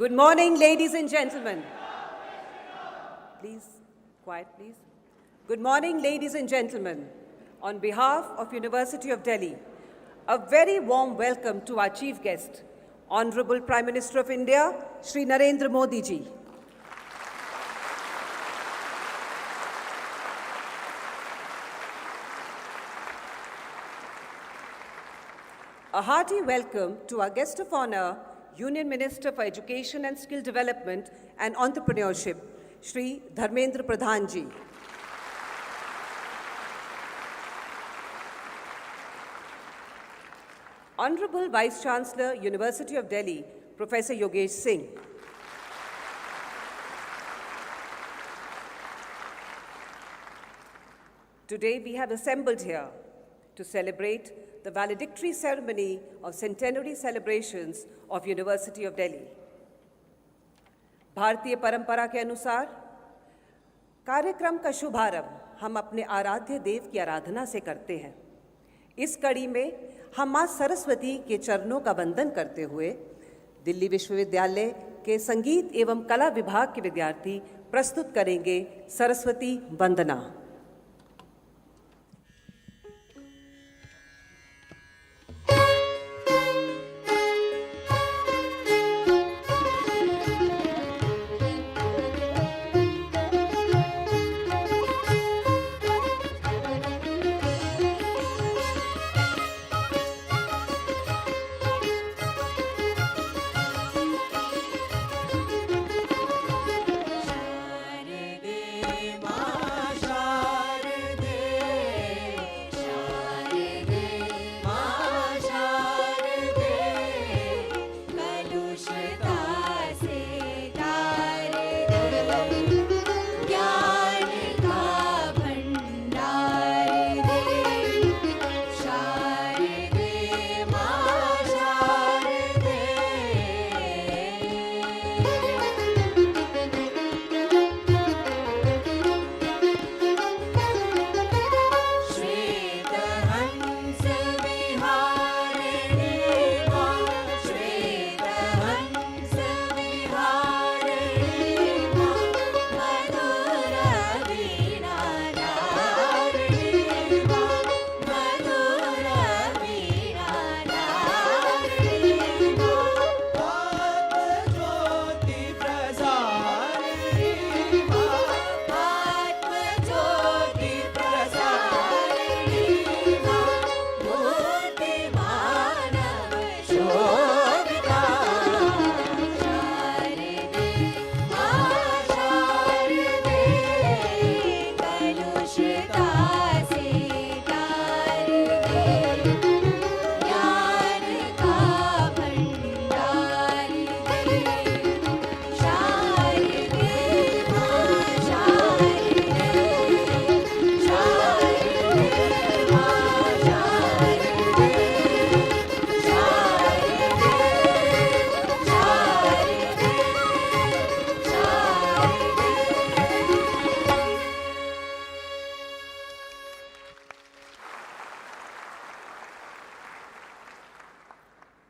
Good morning, ladies and gentlemen. Please, quiet, please. Good morning, ladies and gentlemen. On behalf of University of Delhi, a very warm welcome to our chief guest, Honorable Prime Minister of India, Shri Narendra Modi ji. A hearty welcome to our guest of honor, Union Minister for Education and Skill Development and Entrepreneurship, Shri Dharmendra Pradhan ji. Honorable Vice Chancellor, University of Delhi, Professor Yogesh Singh. Today we have assembled here to celebrate the valedictory ceremony of centenary celebrations of University of Delhi. भारतीय परंपरा के अनुसार कार्यक्रम का शुभारंभ हम अपने आराध्य देव की आराधना से करते हैं। इस कड़ी में हम मां सरस्वती के चरणों का वंदन करते हुए दिल्ली विश्वविद्यालय के संगीत एवं कला विभाग के विद्यार्थी प्रस्तुत करेंगे सरस्वती वंदना।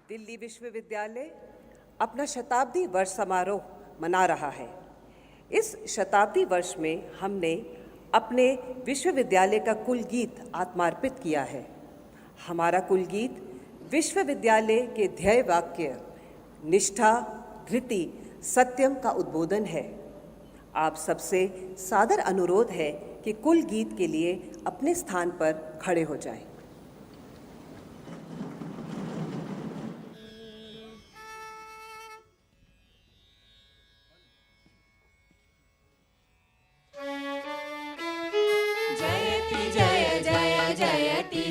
दिल्ली विश्वविद्यालय अपना शताब्दी वर्ष समारोह मना रहा है। इस शताब्दी वर्ष में हमने अपने विश्वविद्यालय का कुल गीत आत्मार्पित किया है। हमारा कुल गीत विश्वविद्यालय के ध्येय वाक्य निष्ठा, धृति, सत्यम का उद्बोधन है। आप सबसे सादर अनुरोध है कि कुल गीत के लिए अपने स्थान पर खड़े हो जाएं।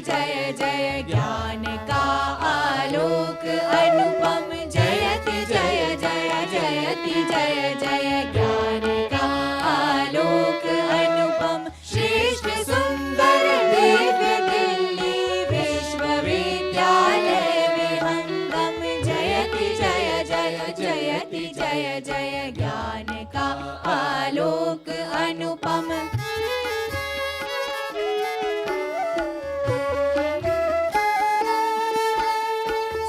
जय जय ज्ञान का आलोक अनुपम जयति जय जय जयति जय जय ज्ञान का आलोक अनुपम श्रेष्ठ सुंदर दिव्य दिल्ली विश्वविद्यालय विहंगम जयति जय जय जयति जय जय ज्ञान का आलोक अनुपम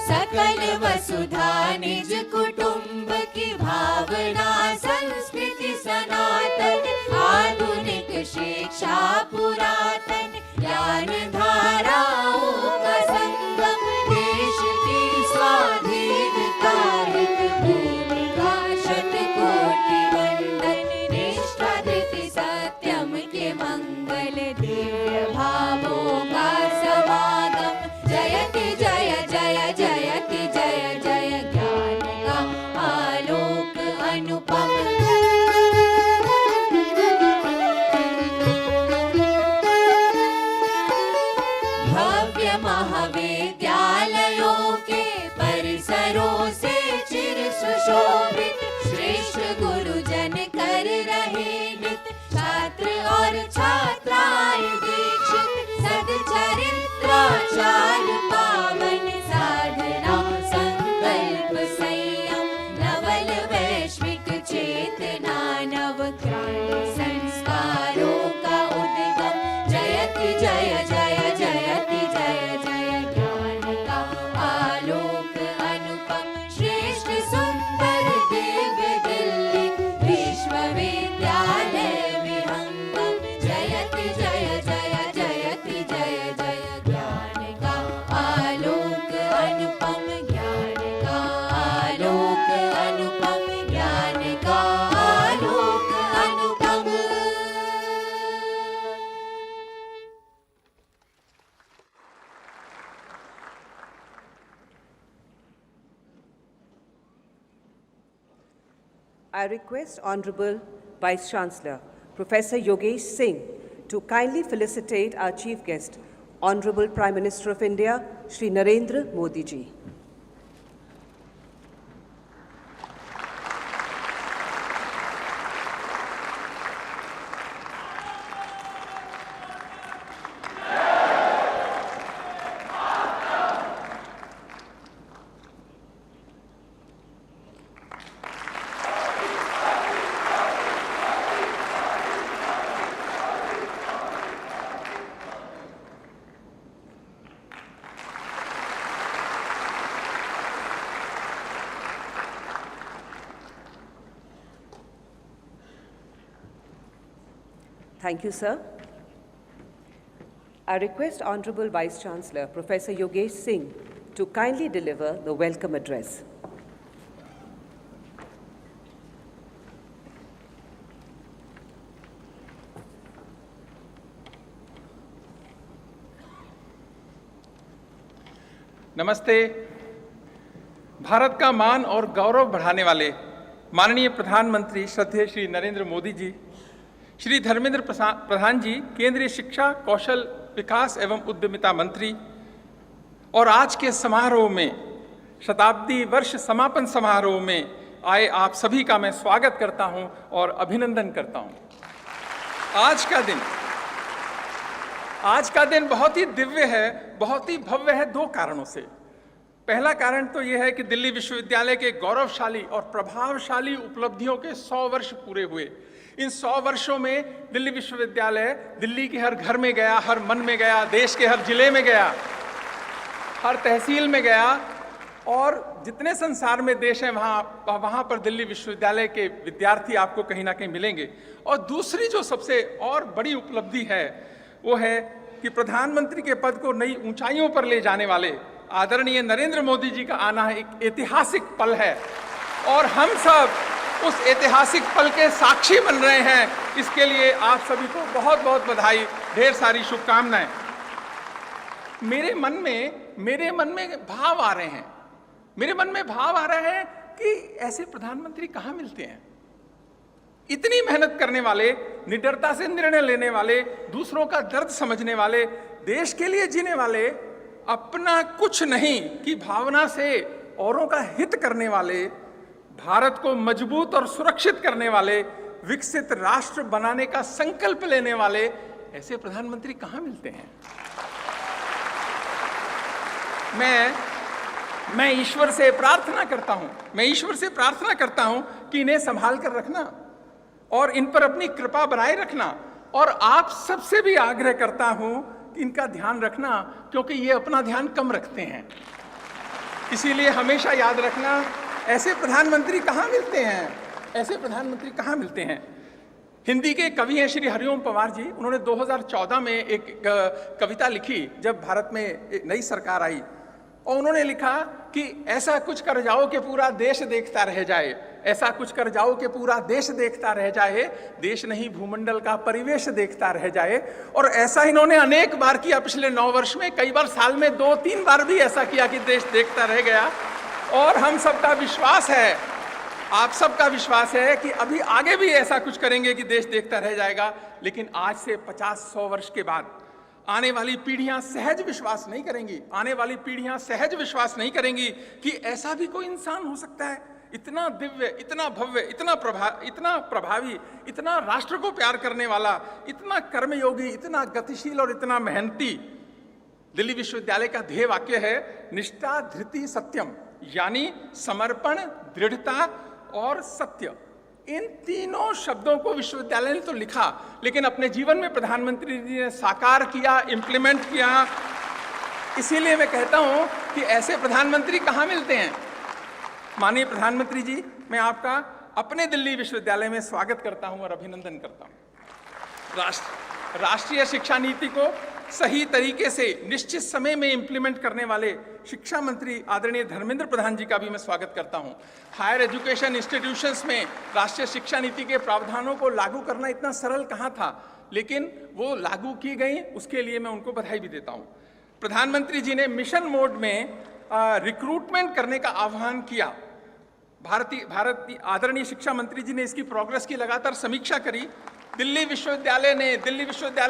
सकल वसुधा निज कुटुंब की भावना संस्कृति सनातन, आधुनिक शिक्षा पुरातन, ज्ञान धाराओं का संगम, देश की स्वाधीनता हित, भूमिका शतकोटि वंदन, निष्ठा धृति सत्यम के मंगल, दिव्य भावों का समागम, जयति जय जय जयति जय जय, ज्ञान का आलोक अनुपम। भव्य महाविद्यालयों के परिसरों से चिर सुशोभित, श्रेष्ठ गुरुजन कर रहे नित, छात्र और छात्राएं दीक्षित, सदचरित्राचार पावन, साधना संकल्प संयम, नवल वैश्विक चेतना, नव क्रांति संस्कारों का उद्गम, जयति जय जय जयति जय जय, ज्ञान का आलोक अनुपम, श्रेष्ठ सुंदर दिव्य दिल्ली विश्वविद्यालय विहंगम, जयति जय जय जयति जय जय, ज्ञान का आलोक अनुपम, ज्ञान का आलोक अनुपम, ज्ञान का आलोक अनुपम। I request Honorable Vice Chancellor, Professor Yogesh Singh, to kindly felicitate our chief guest, Honorable Prime Minister of India, Shri Narendra Modi ji. Thank you, sir. I request Honorable Vice Chancellor, Professor Yogesh Singh, to kindly deliver the welcome address. नमस्ते। भारत का मान और गौरव बढ़ाने वाले माननीय प्रधानमंत्री श्रद्धेय श्री नरेंद्र मोदी जी, श्री धर्मेंद्र प्रधान जी केंद्रीय शिक्षा, कौशल विकास एवं उद्यमिता मंत्री, और आज के समारोह में शताब्दी वर्ष समापन समारोह में आए आप सभी का मैं स्वागत करता हूं और अभिनंदन करता हूं। आज का दिन बहुत ही दिव्य है, बहुत ही भव्य है दो कारणों से। पहला कारण तो यह है कि दिल्ली विश्वविद्यालय के गौरवशाली और प्रभावशाली उपलब्धियों के 100 वर्ष पूरे हुए। इन 100 वर्षों में दिल्ली विश्वविद्यालय दिल्ली के हर घर में गया, हर मन में गया, देश के हर जिले में गया, हर तहसील में गया, और जितने संसार में देश हैं वहाँ पर दिल्ली विश्वविद्यालय के विद्यार्थी आपको कहीं ना कहीं मिलेंगे। और दूसरी जो सबसे और बड़ी उपलब्धि है वो है कि प्रधानमंत्री के पद को नई ऊंचाइयों पर ले जाने वाले आदरणीय नरेंद्र मोदी जी का आना एक ऐतिहासिक पल है, और हम सब उस ऐतिहासिक पल के साक्षी बन रहे हैं। इसके लिए आप सभी को बहुत बहुत बधाई, ढेर सारी शुभकामनाएं। मेरे मन में भाव आ रहे हैं, मेरे मन में भाव आ रहा है कि ऐसे प्रधानमंत्री कहाँ मिलते हैं। इतनी मेहनत करने वाले, निडरता से निर्णय लेने वाले, दूसरों का दर्द समझने वाले, देश के लिए जीने वाले, अपना कुछ नहीं की भावना से औरों का हित करने वाले, भारत को मजबूत और सुरक्षित करने वाले, विकसित राष्ट्र बनाने का संकल्प लेने वाले ऐसे प्रधानमंत्री कहाँ मिलते हैं। मैं ईश्वर से प्रार्थना करता हूं कि इन्हें संभाल कर रखना और इन पर अपनी कृपा बनाए रखना, और आप सबसे भी आग्रह करता हूं कि इनका ध्यान रखना, क्योंकि ये अपना ध्यान कम रखते हैं। इसीलिए हमेशा याद रखना, ऐसे प्रधानमंत्री कहाँ मिलते हैं ऐसे प्रधानमंत्री कहाँ मिलते हैं। हिंदी के कवि हैं श्री हरिओम पंवार जी, उन्होंने 2014 में एक कविता लिखी जब भारत में एक नई सरकार आई, और उन्होंने लिखा कि ऐसा कुछ कर जाओ कि पूरा देश देखता रह जाए, ऐसा कुछ कर जाओ कि पूरा देश देखता रह जाए, देश नहीं भूमंडल का परिवेश देखता रह जाए। और ऐसा इन्होंने अनेक बार किया पिछले 9 वर्ष में, कई बार साल में 2-3 बार भी ऐसा किया कि देश देखता रह गया। और हम सबका विश्वास है, आप सबका विश्वास है कि अभी आगे भी ऐसा कुछ करेंगे कि देश देखता रह जाएगा। लेकिन आज से 50-100 वर्ष के बाद आने वाली पीढ़ियां सहज विश्वास नहीं करेंगी, आने वाली पीढ़ियां सहज विश्वास नहीं करेंगी कि ऐसा भी कोई इंसान हो सकता है, इतना दिव्य, इतना भव्य, इतना प्रभावी, इतना राष्ट्र को प्यार करने वाला, इतना कर्मयोगी, इतना गतिशील और इतना मेहनती। दिल्ली विश्वविद्यालय का ध्येय वाक्य है निष्ठा, धृति, सत्यम, यानी समर्पण, दृढ़ता और सत्य। इन तीनों शब्दों को विश्वविद्यालय ने तो लिखा, लेकिन अपने जीवन में प्रधानमंत्री जी ने साकार किया, इंप्लीमेंट किया। इसीलिए मैं कहता हूं कि ऐसे प्रधानमंत्री कहां मिलते हैं। माननीय प्रधानमंत्री जी, मैं आपका अपने दिल्ली विश्वविद्यालय में स्वागत करता हूं और अभिनंदन करता हूं। राष्ट्रीय शिक्षा नीति को सही तरीके से निश्चित समय में इंप्लीमेंट करने वाले शिक्षा मंत्री आदरणीय धर्मेंद्र प्रधान जी का भी मैं स्वागत करता हूं। हायर एजुकेशन इंस्टीट्यूशंस में राष्ट्रीय शिक्षा नीति के प्रावधानों को लागू करना इतना सरल कहां था, लेकिन वो लागू की गई, उसके लिए मैं उनको बधाई भी देता हूं। प्रधानमंत्री जी ने मिशन मोड में रिक्रूटमेंट करने का आह्वान किया। भारतीय आदरणीय शिक्षा मंत्री जी ने इसकी प्रोग्रेस की लगातार समीक्षा करी। दिल्ली विश्वविद्यालय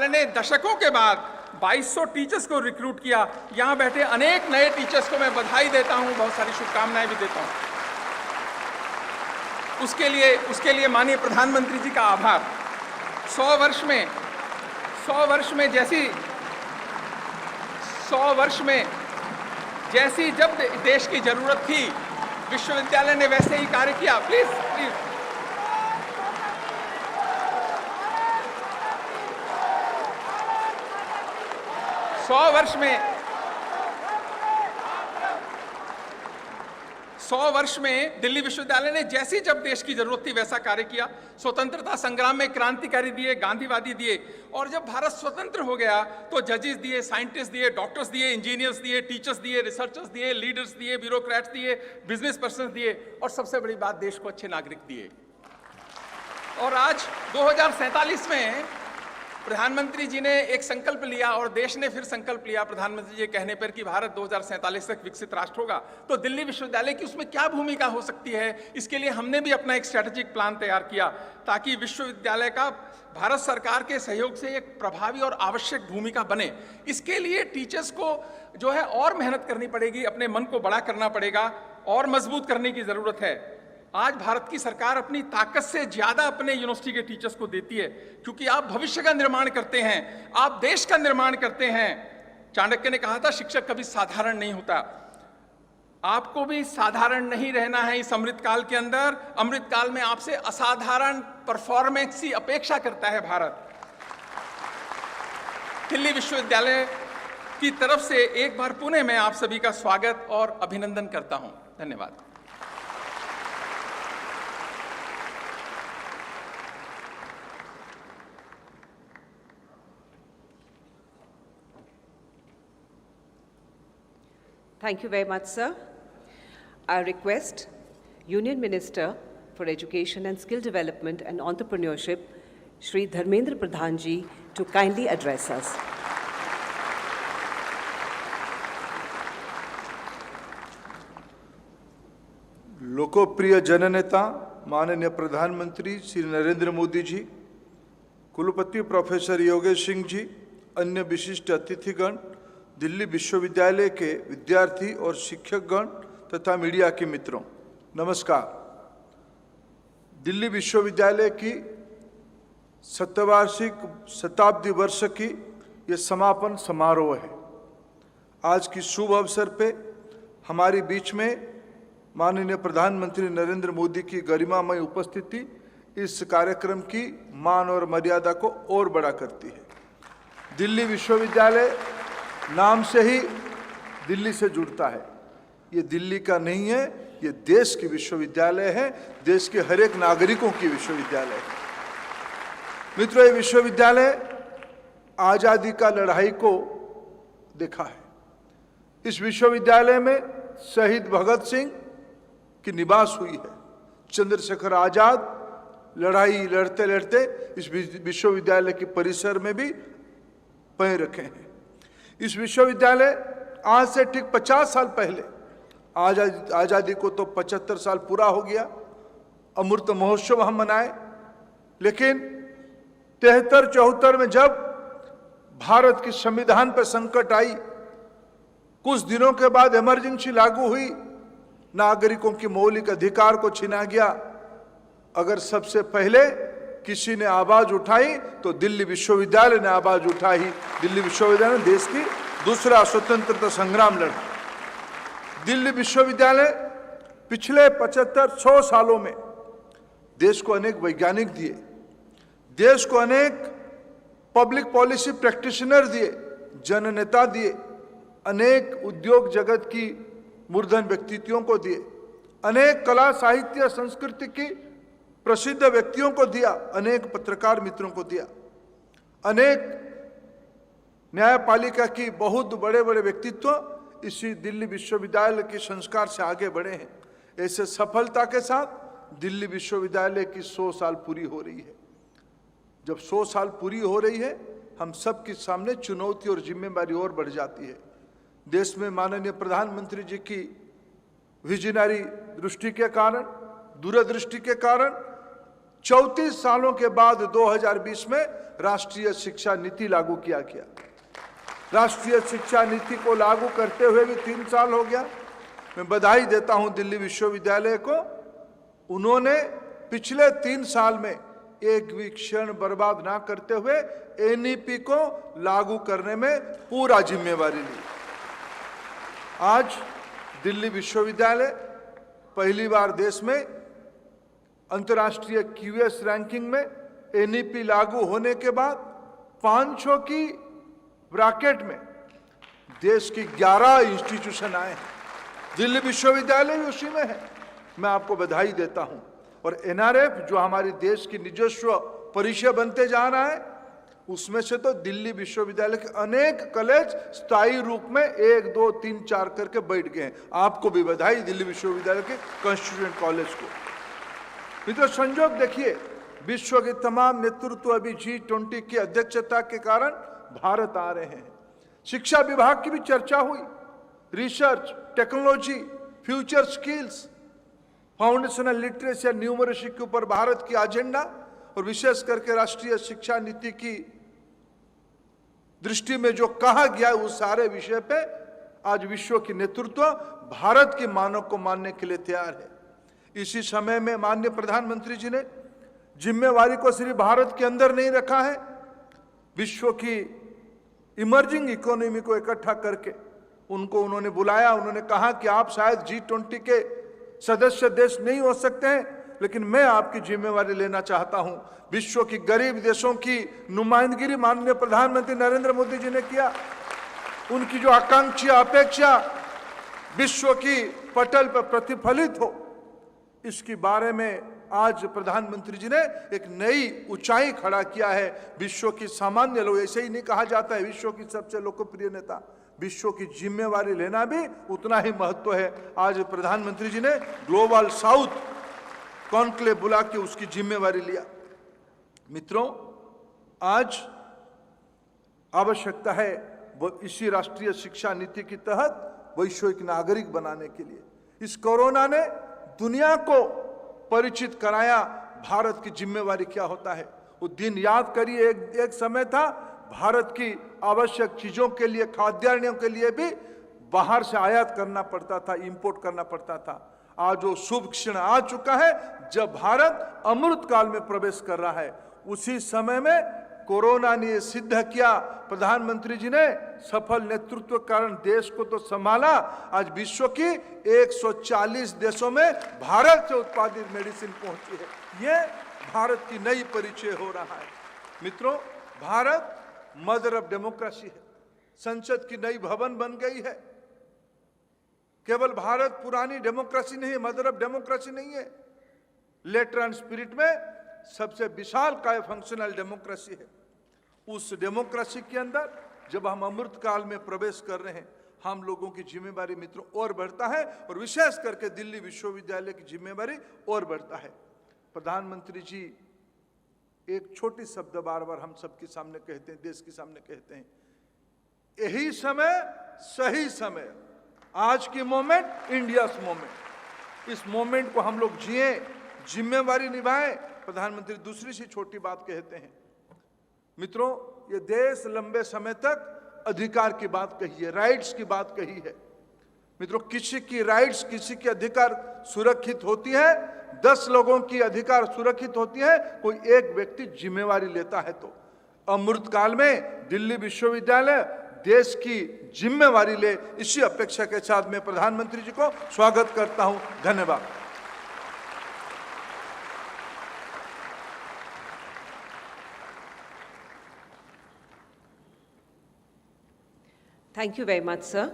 ने दशकों के बाद 2200 टीचर्स को रिक्रूट किया। यहां बैठे अनेक नए टीचर्स को मैं बधाई देता हूं, बहुत सारी शुभकामनाएं भी देता हूं। उसके लिए माननीय प्रधानमंत्री जी का आभार। 100 वर्ष में जैसी जब देश की जरूरत थी, विश्वविद्यालय ने वैसे ही कार्य किया। प्लीज 100 वर्ष में दिल्ली विश्वविद्यालय ने जैसी जब देश की जरूरत थी वैसा कार्य किया। स्वतंत्रता संग्राम में क्रांतिकारी दिए, गांधीवादी दिए, और जब भारत स्वतंत्र हो गया तो जजेस दिए, साइंटिस्ट दिए, डॉक्टर्स दिए, इंजीनियर्स दिए, टीचर्स दिए, रिसर्चर्स दिए, लीडर्स दिए, ब्यूरोक्रेट्स दिए, बिजनेस पर्सन दिए, और सबसे बड़ी बात, देश को अच्छे नागरिक दिए। और आज 2047 में प्रधानमंत्री जी ने एक संकल्प लिया और देश ने फिर संकल्प लिया प्रधानमंत्री जी के कहने पर कि भारत 2047 तक विकसित राष्ट्र होगा। तो दिल्ली विश्वविद्यालय की उसमें क्या भूमिका हो सकती है, इसके लिए हमने भी अपना एक स्ट्रेटेजिक प्लान तैयार किया, ताकि विश्वविद्यालय का भारत सरकार के सहयोग से एक प्रभावी और आवश्यक भूमिका बने। इसके लिए टीचर्स को जो है और मेहनत करनी पड़ेगी, अपने मन को बड़ा करना पड़ेगा और मजबूत करने की जरूरत है। आज भारत की सरकार अपनी ताकत से ज्यादा अपने यूनिवर्सिटी के टीचर्स को देती है, क्योंकि आप भविष्य का निर्माण करते हैं, आप देश का निर्माण करते हैं। चाणक्य ने कहा था शिक्षक कभी साधारण नहीं होता। आपको भी साधारण नहीं रहना है इस अमृतकाल के अंदर। अमृतकाल में आपसे असाधारण परफॉर्मेंस की अपेक्षा करता है भारत। दिल्ली विश्वविद्यालय की तरफ से एक बार पुनः मैं आप सभी का स्वागत और अभिनंदन करता हूं। धन्यवाद। Thank you very much, sir. I request Union Minister for Education and Skill Development and Entrepreneurship, Shri Dharmendra Pradhan ji, to kindly address us. लोकप्रिय जननेता माननीय प्रधानमंत्री श्री नरेंद्र मोदी जी, कुलपति प्रोफेसर योगेश सिंह जी, अन्य विशिष्ट अतिथिगण, दिल्ली विश्वविद्यालय के विद्यार्थी और शिक्षकगण तथा मीडिया के मित्रों, नमस्कार। दिल्ली विश्वविद्यालय की शतवार्षिक शताब्दी वर्ष की ये समापन समारोह है। आज की शुभ अवसर पे हमारे बीच में माननीय प्रधानमंत्री नरेंद्र मोदी की गरिमामय उपस्थिति इस कार्यक्रम की मान और मर्यादा को और बड़ा करती है। दिल्ली विश्वविद्यालय नाम से ही दिल्ली से जुड़ता है। ये दिल्ली का नहीं है, ये देश की विश्वविद्यालय है, देश के हर एक नागरिकों की विश्वविद्यालय है। मित्रों, ये विश्वविद्यालय आजादी का लड़ाई को देखा है। इस विश्वविद्यालय में शहीद भगत सिंह की निवास हुई है। चंद्रशेखर आजाद लड़ाई लड़ते लड़ते इस विश्वविद्यालय के परिसर में भी पैर रखे हैं। इस विश्वविद्यालय आज से ठीक 50 साल पहले, आजादी को तो 75 साल पूरा हो गया, अमृत महोत्सव हम मनाए, लेकिन 73-74 में जब भारत के संविधान पर संकट आई, कुछ दिनों के बाद इमरजेंसी लागू हुई, नागरिकों की मौलिक अधिकार को छीना गया। अगर सबसे पहले किसी ने आवाज उठाई तो दिल्ली विश्वविद्यालय ने आवाज उठाई। दिल्ली विश्वविद्यालय ने देश की दूसरा स्वतंत्रता संग्राम लड़ा। दिल्ली विश्वविद्यालय पिछले 75-100 सालों में देश को अनेक वैज्ञानिक दिए, देश को अनेक पब्लिक पॉलिसी प्रैक्टिशनर दिए, जननेता दिए, अनेक उद्योग जगत की मूर्धन व्यक्तित्वों को दिए, अनेक कला साहित्य संस्कृति की प्रसिद्ध व्यक्तियों को दिया, अनेक पत्रकार मित्रों को दिया, अनेक न्यायपालिका की बहुत बड़े बड़े व्यक्तित्व इसी दिल्ली विश्वविद्यालय के संस्कार से आगे बढ़े हैं। ऐसे सफलता के साथ दिल्ली विश्वविद्यालय की 100 साल पूरी हो रही है। जब 100 साल पूरी हो रही है, हम सब के सामने चुनौती और जिम्मेदारी और बढ़ जाती है। देश में माननीय प्रधानमंत्री जी की विजनरी दृष्टि के कारण, दूरदृष्टि के कारण 34 सालों के बाद 2020 में राष्ट्रीय शिक्षा नीति लागू किया गया। राष्ट्रीय शिक्षा नीति को लागू करते हुए भी 3 साल हो गया। मैं बधाई देता हूं दिल्ली विश्वविद्यालय को। उन्होंने पिछले 3 साल में एक भी क्षण बर्बाद ना करते हुए एनईपी को लागू करने में पूरा जिम्मेवारी ली। आज दिल्ली विश्वविद्यालय पहली बार देश में अंतर्राष्ट्रीय क्यूएस रैंकिंग में एनईपी लागू होने के बाद 500 की ब्रैकेट में देश की 11 इंस्टीट्यूशन आए हैं। दिल्ली विश्वविद्यालय भी उसी में है। मैं आपको बधाई देता हूं। और एनआरएफ जो हमारी देश की निजस्व परिषद बनते जा रहा है, उसमें से तो दिल्ली विश्वविद्यालय के अनेक कॉलेज स्थायी रूप में 1, 2, 3, 4 करके बैठ गए हैं। आपको भी बधाई दिल्ली विश्वविद्यालय के कॉन्स्टिट्यूएंट कॉलेज को। मित्रों, संजोग देखिए, विश्व के तमाम नेतृत्व अभी G20 की अध्यक्षता के कारण भारत आ रहे हैं। शिक्षा विभाग की भी चर्चा हुई। Research, technology, future skills, foundational literacy और न्यूमरेसी के ऊपर भारत की एजेंडा और विशेष करके राष्ट्रीय शिक्षा नीति की दृष्टि में जो कहा गया है, उस सारे विषय पे आज विश्व की नेतृत्व भारत की मांगों को मानने के लिए तैयार है। इसी समय में माननीय प्रधानमंत्री जी ने जिम्मेवारी को सिर्फ भारत के अंदर नहीं रखा है, विश्व की इमर्जिंग इकोनॉमी को इकट्ठा करके उनको उन्होंने बुलाया। उन्होंने कहा कि आप शायद G20 के सदस्य देश नहीं हो सकते हैं, लेकिन मैं आपकी जिम्मेवारी लेना चाहता हूं। विश्व की गरीब देशों की नुमाइंदगी माननीय प्रधानमंत्री नरेंद्र मोदी जी ने किया। उनकी जो आकांक्षा, अपेक्षा विश्व की पटल पर प्रतिफलित हो, इसके बारे में आज प्रधानमंत्री जी ने एक नई ऊंचाई खड़ा किया है। विश्व की सामान्य लोग, ऐसे ही नहीं कहा जाता है विश्व की सबसे लोकप्रिय नेता, विश्व की जिम्मेवारी लेना भी उतना ही महत्व है। आज प्रधानमंत्री जी ने ग्लोबल साउथ कॉन्क्लेव बुला के उसकी जिम्मेवारी लिया। मित्रों, आज आवश्यकता है इसी राष्ट्रीय शिक्षा नीति के तहत वैश्विक नागरिक बनाने के लिए। इस कोरोना ने दुनिया को परिचित कराया भारत की जिम्मेवारी क्या होता है। वो दिन याद करिए, एक समय था भारत की आवश्यक चीजों के लिए, खाद्यान्नों के लिए भी बाहर से आयात करना पड़ता था, इंपोर्ट करना पड़ता था। आज वो शुभ क्षण आ चुका है जब भारत अमृत काल में प्रवेश कर रहा है। उसी समय में कोरोना ने सिद्ध किया, प्रधानमंत्री जी ने सफल नेतृत्व के कारण देश को तो संभाला। आज विश्व की 140 देशों में भारत से उत्पादित मेडिसिन पहुंची है। ये भारत की नई परिचय हो रहा है। मित्रों, भारत मदर ऑफ डेमोक्रेसी है। संसद की नई भवन बन गई है। केवल भारत पुरानी डेमोक्रेसी नहीं, मदर ऑफ डेमोक्रेसी नहीं है, लेटर एंड स्पिरिट में सबसे विशाल काय फंक्शनल डेमोक्रेसी है। उस डेमोक्रेसी के अंदर जब हम अमृत काल में प्रवेश कर रहे हैं, हम लोगों की जिम्मेवारी मित्रों और बढ़ता है, और विशेष करके दिल्ली विश्वविद्यालय की जिम्मेवारी और बढ़ता है। प्रधानमंत्री जी एक छोटी शब्द बार बार हम सबके सामने कहते हैं, देश के सामने कहते हैं, यही समय सही समय, आज की मोमेंट इंडिया's मोमेंट। इस मोमेंट को हम लोग जिए, जिम्मेवारी निभाएं। प्रधानमंत्री दूसरी सी छोटी बात कहते हैं, मित्रों ये देश लंबे समय तक अधिकार की बात कही है, राइट्स की बात कही है। मित्रों किसी की राइट्स, किसी के अधिकार सुरक्षित होती है, 10 लोगों की अधिकार सुरक्षित होती है, कोई एक व्यक्ति जिम्मेवारी लेता है। तो अमृत काल में दिल्ली विश्वविद्यालय देश की जिम्मेवारी ले, इसी अपेक्षा के साथ मैं प्रधानमंत्री जी को स्वागत करता हूं। धन्यवाद। Thank you very much, sir.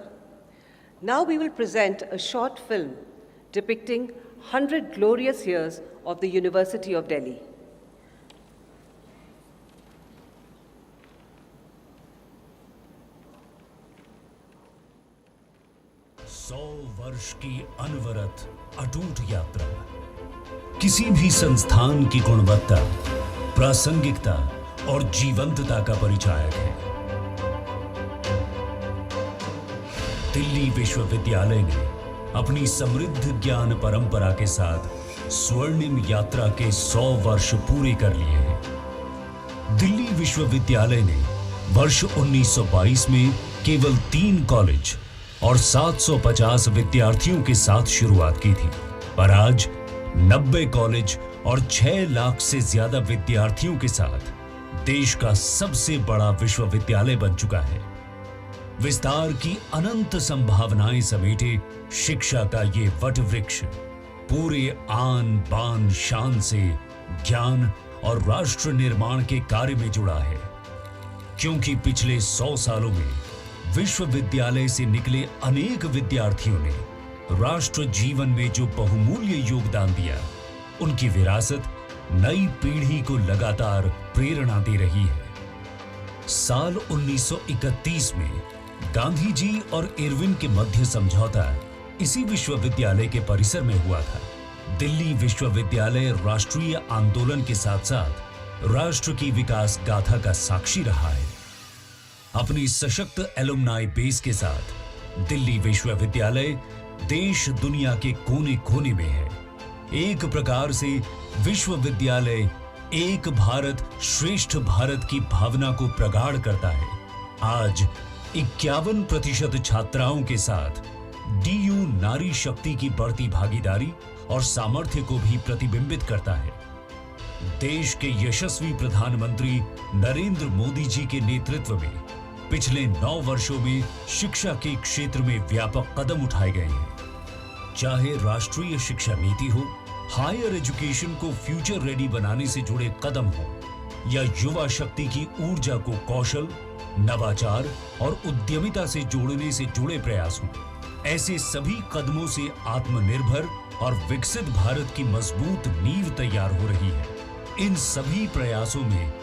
Now we will present a short film depicting 100 glorious years of the University of Delhi. 100 वर्ष की अनवरत अटूट यात्रा किसी भी संस्थान की गुणवत्ता, प्रासंगिकता और जीवंतता का परिचायक है। दिल्ली विश्वविद्यालय ने अपनी समृद्ध ज्ञान परंपरा के साथ स्वर्णिम यात्रा के 100 वर्ष पूरे कर लिए हैं। दिल्ली विश्वविद्यालय ने वर्ष 1922 में केवल 3 कॉलेज और 750 विद्यार्थियों के साथ शुरुआत की थी, पर आज 90 कॉलेज और 6 लाख से ज्यादा विद्यार्थियों के साथ देश का सबसे बड़ा विश्वविद्यालय बन चुका है। विस्तार की अनंत संभावनाएं समेटे शिक्षा का ये वट वृक्ष पूरे आन बान शान से ज्ञान और राष्ट्र निर्माण के कार्य में जुड़ा है, क्योंकि पिछले 100 सालों में विश्वविद्यालय से निकले अनेक विद्यार्थियों ने राष्ट्र जीवन में जो बहुमूल्य योगदान दिया, उनकी विरासत नई पीढ़ी को लगातार प्रेरणा दे रही है। साल 1931 में गांधी जी और इरविन के मध्य समझौता इसी विश्वविद्यालय के परिसर में हुआ था। दिल्ली विश्वविद्यालय राष्ट्रीय आंदोलन के साथ साथ राष्ट्र की विकास गाथा का साक्षी रहा है। अपनी सशक्त एलुमनाई बेस के साथ दिल्ली विश्वविद्यालय देश दुनिया के कोने कोने में है। एक प्रकार से विश्वविद्यालय एक भारत श्रेष्ठ भारत की भावना को प्रगाढ़ करता है। आज 51% छात्राओं के साथ डीयू नारी शक्ति की बढ़ती भागीदारी और सामर्थ्य को भी प्रतिबिंबित करता है। देश के यशस्वी प्रधानमंत्री नरेंद्र मोदी जी के नेतृत्व में पिछले 9 वर्षों में शिक्षा के क्षेत्र में व्यापक कदम उठाए गए हैं। चाहे राष्ट्रीय शिक्षा नीति हो, हायर एजुकेशन को फ्यूचर रेडी बनाने से जुड़े कदम हो, या युवा शक्ति की ऊर्जा को कौशल, नवाचार और उद्यमिता से जोड़ने से जुड़े प्रयास हों, ऐसे सभी कदमों से आत्मनिर्भर और विकसित भारत की मजबूत नींव तैयार हो रही है। इन सभी प्रयासों में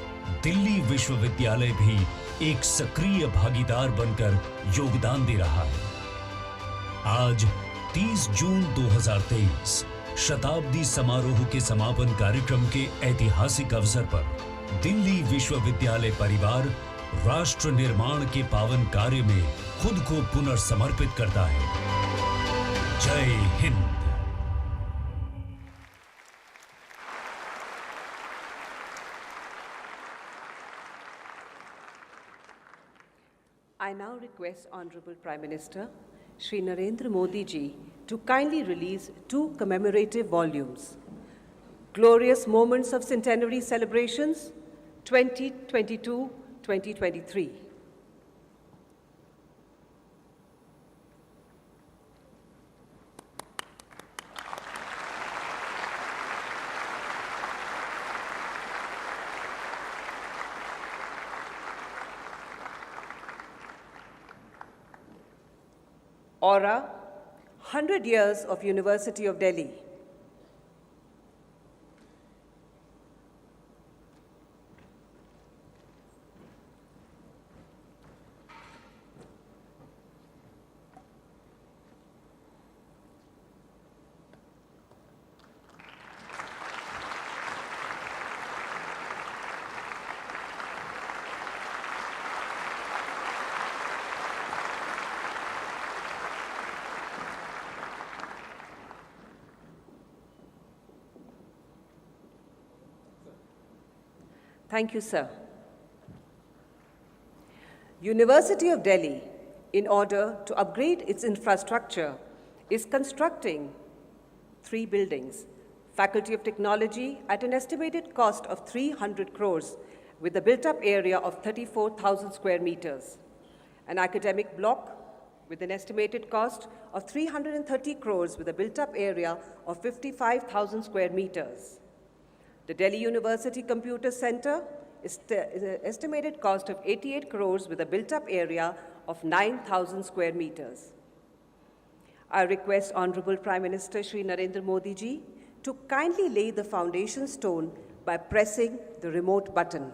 दिल्ली विश्वविद्यालय भी एक सक्रिय भागीदार बनकर योगदान दे रहा है। आज 30 जून 2023 शताब्दी समारोह के समापन कार्यक्रम के ऐतिहासिक अवसर पर दिल्ली विश्वविद्यालय परिवार राष्ट्र निर्माण के पावन कार्य में खुद को पुनर्समर्पित करता है। जय Hind. I now request Honorable Prime Minister Shri Narendra Modi ji to kindly release 2 commemorative volumes, Glorious Moments of Centenary Celebrations 2022-2023. Aura, 100 years of University of Delhi. Thank you, sir. University of Delhi, in order to upgrade its infrastructure, is constructing 3 buildings. Faculty of Technology at an estimated cost of 300 crores with a built-up area of 34,000 square meters. An academic block with an estimated cost of 330 crores with a built-up area of 55,000 square meters. The Delhi University Computer Center is an estimated cost of 88 crores with a built-up area of 9,000 square meters. I request Honorable Prime Minister Shri Narendra Modi ji to kindly lay the foundation stone by pressing the remote button.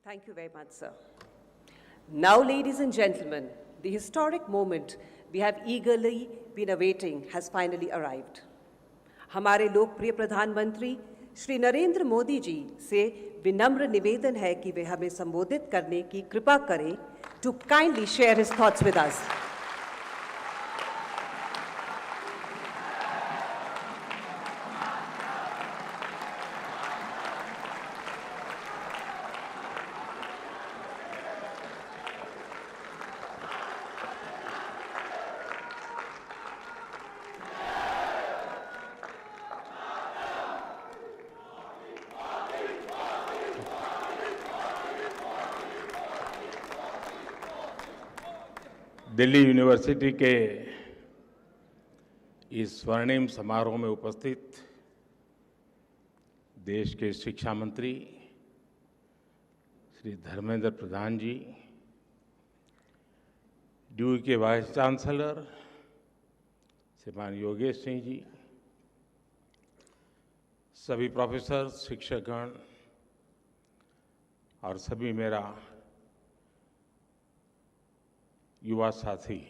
Thank you very much, sir. Now, ladies and gentlemen, the historic moment we have eagerly been awaiting has finally arrived. हमारे लोकप्रिय प्रधानमंत्री श्री नरेंद्र मोदी जी से विनम्र निवेदन है कि वे हमें संबोधित करने की कृपा करें to kindly share his thoughts with us. Delhi university के इस स्वर्णिम समारोह में उपस्थित देश के शिक्षा मंत्री श्री धर्मेंद्र प्रधान जी, ड्यू के वाइस चांसलर श्रीमान योगेश सिंह जी, सभी प्रोफेसर, शिक्षकगण और सभी मेरा युवा साथी,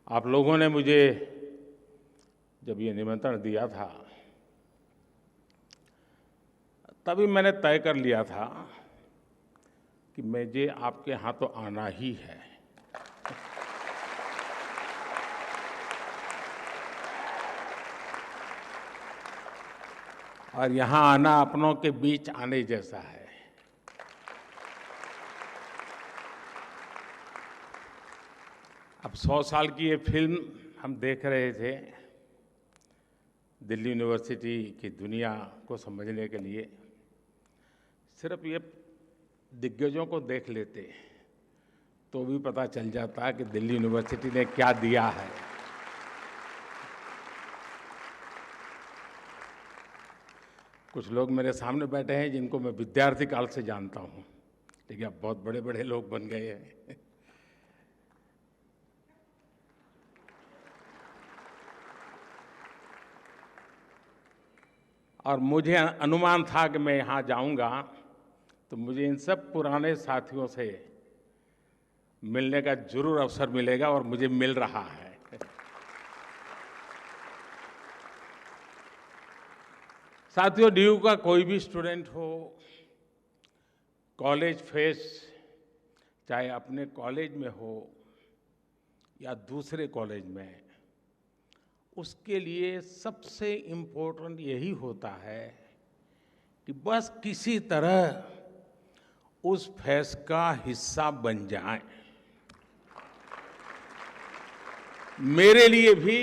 आप लोगों ने मुझे जब ये निमंत्रण दिया था तभी मैंने तय कर लिया था कि मुझे आपके यहाँ तो आना ही है। और यहाँ आना अपनों के बीच आने जैसा है। अब 100 साल की ये फिल्म हम देख रहे थे दिल्ली यूनिवर्सिटी की दुनिया को समझने के लिए। सिर्फ ये दिग्गजों को देख लेते तो भी पता चल जाता कि दिल्ली यूनिवर्सिटी ने क्या दिया है। कुछ लोग मेरे सामने बैठे हैं जिनको मैं विद्यार्थी काल से जानता हूँ, लेकिन अब बहुत बड़े बड़े लोग बन गए हैं। और मुझे अनुमान था कि मैं यहाँ जाऊँगा तो मुझे इन सब पुराने साथियों से मिलने का जरूर अवसर मिलेगा और मुझे मिल रहा है। साथियों, ड्यू का कोई भी स्टूडेंट हो, कॉलेज फेस्ट चाहे अपने कॉलेज में हो या दूसरे कॉलेज में, उसके लिए सबसे इम्पोर्टेंट यही होता है कि बस किसी तरह उस फैज का हिस्सा बन जाएं। मेरे लिए भी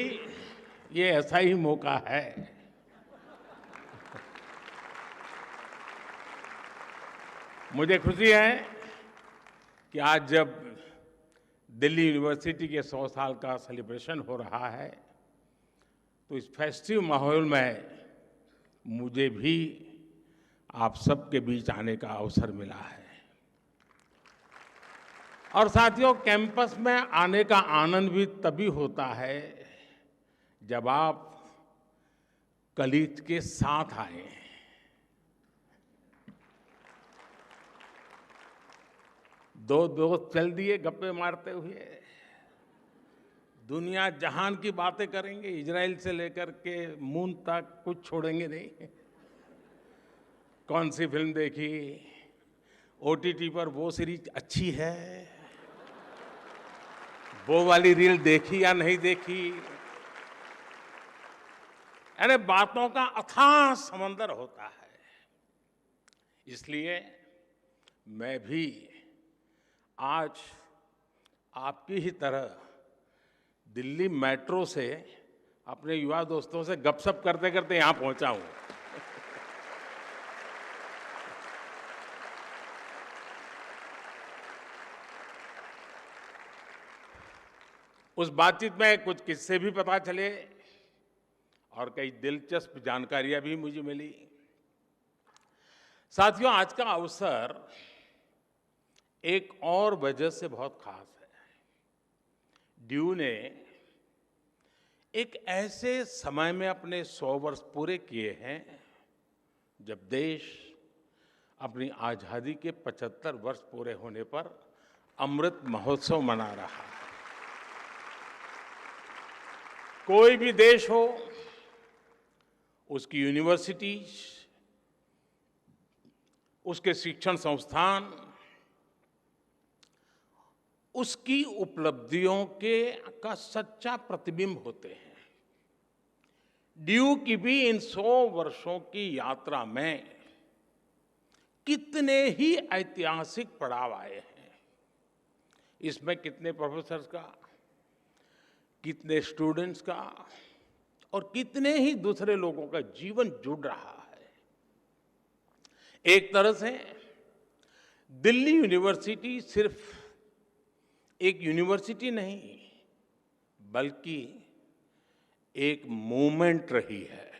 ये ऐसा ही मौका है। मुझे खुशी है कि आज जब दिल्ली यूनिवर्सिटी के 100 साल का सेलिब्रेशन हो रहा है, तो इस फेस्टिव माहौल में मुझे भी आप सबके बीच आने का अवसर मिला है। और साथियों, कैंपस में आने का आनंद भी तभी होता है जब आप कलीग के साथ आए। दो दोस्त चल दिए गप्पे मारते हुए, दुनिया जहान की बातें करेंगे, इजराइल से लेकर के मून तक कुछ छोड़ेंगे नहीं। कौन सी फिल्म देखी, ओटीटी पर वो सीरीज अच्छी है, वो वाली रील देखी या नहीं देखी, यानी बातों का अथाह समंदर होता है। इसलिए मैं भी आज आपकी ही तरह दिल्ली मेट्रो से अपने युवा दोस्तों से गपशप करते करते यहां पहुंचा हूं। उस बातचीत में कुछ किस्से भी पता चले और कई दिलचस्प जानकारियां भी मुझे मिली। साथियों, आज का अवसर एक और वजह से बहुत खास है। ड्यू ने एक ऐसे समय में अपने 100 वर्ष पूरे किए हैं जब देश अपनी आजादी के 75 वर्ष पूरे होने पर अमृत महोत्सव मना रहा है। कोई भी देश हो, उसकी यूनिवर्सिटीज, उसके शिक्षण संस्थान उसकी उपलब्धियों का सच्चा प्रतिबिंब होते हैं। ड्यू की भी इन 100 वर्षों की यात्रा में कितने ही ऐतिहासिक पड़ाव आए हैं। इसमें कितने प्रोफेसर्स का, कितने स्टूडेंट्स का और कितने ही दूसरे लोगों का जीवन जुड़ रहा है। एक तरह से दिल्ली यूनिवर्सिटी सिर्फ एक यूनिवर्सिटी नहीं, बल्कि एक मूवमेंट रही है।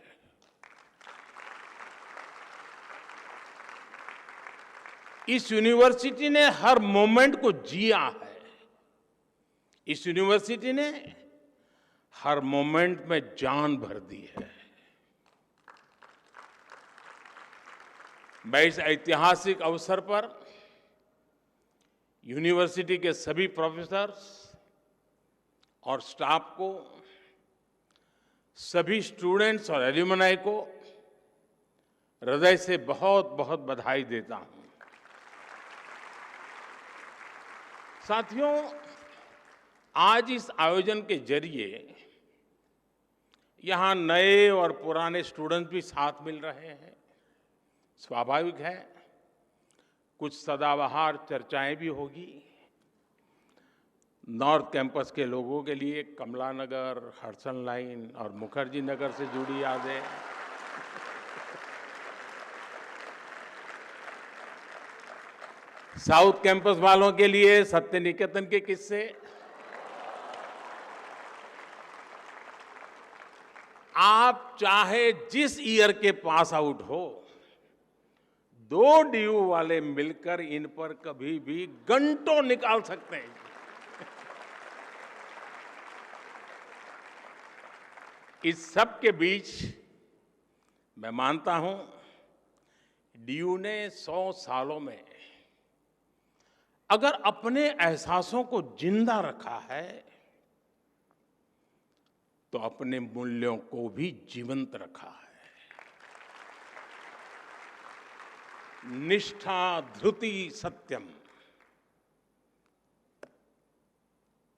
इस यूनिवर्सिटी ने हर मोमेंट को जिया है। इस यूनिवर्सिटी ने हर मोमेंट में जान भर दी है। मैं इस ऐतिहासिक अवसर पर यूनिवर्सिटी के सभी प्रोफेसर्स और स्टाफ को, सभी स्टूडेंट्स और एल्यूमनाई को हृदय से बहुत बहुत बधाई देता हूं। साथियों, आज इस आयोजन के जरिए यहां नए और पुराने स्टूडेंट्स भी साथ मिल रहे हैं। स्वाभाविक है, कुछ सदाबहार चर्चाएं भी होगी। नॉर्थ कैंपस के लोगों के लिए कमला नगर, हडसन लाइन और मुखर्जी नगर से जुड़ी यादें, साउथ कैंपस वालों के लिए सत्य निकेतन के किस्से, आप चाहे जिस ईयर के पास आउट हो, 2 ड्यू वाले मिलकर इन पर कभी भी घंटों निकाल सकते हैं। इस सब के बीच मैं मानता हूं, ड्यू ने 100 सालों में अगर अपने एहसासों को जिंदा रखा है, तो अपने मूल्यों को भी जीवंत रखा है। निष्ठा धृति सत्यम,